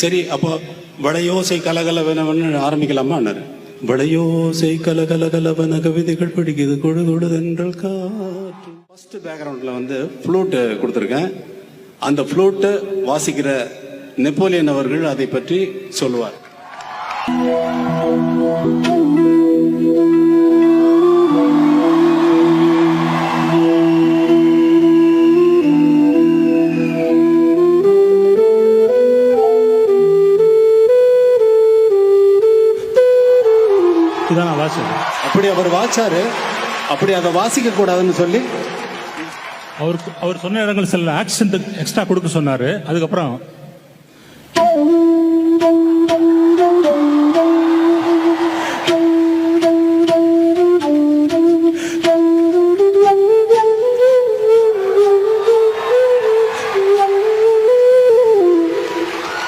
சரி அப்போ வளையோசை கலகலவனவன்னு ஆரம்பிக்கலாமான்னாரு. வளையோசை கலகலகலவன கவிதைகள் பிடிக்குது கொடு கொடுதென்றல் காற்று. ஃபர்ஸ்ட் பேக்ரவுண்ட்ல வந்து ஃப்ளூட் கொடுத்துருக்கேன். அந்த ஃப்ளூட் வாசிக்கிற நெப்போலியன் அவர்கள் அதை பற்றி சொல்லுவார். அப்படி அவர் வாச்சாரு. அப்படி அதை வாசிக்க கூடாதுன்னு சொல்லி அவர் சொன்ன இடங்கள் சில ஆக்சென்ட் எக்ஸ்ட்ரா கொடுக்க சொன்னாரு. அதுக்கப்புறம்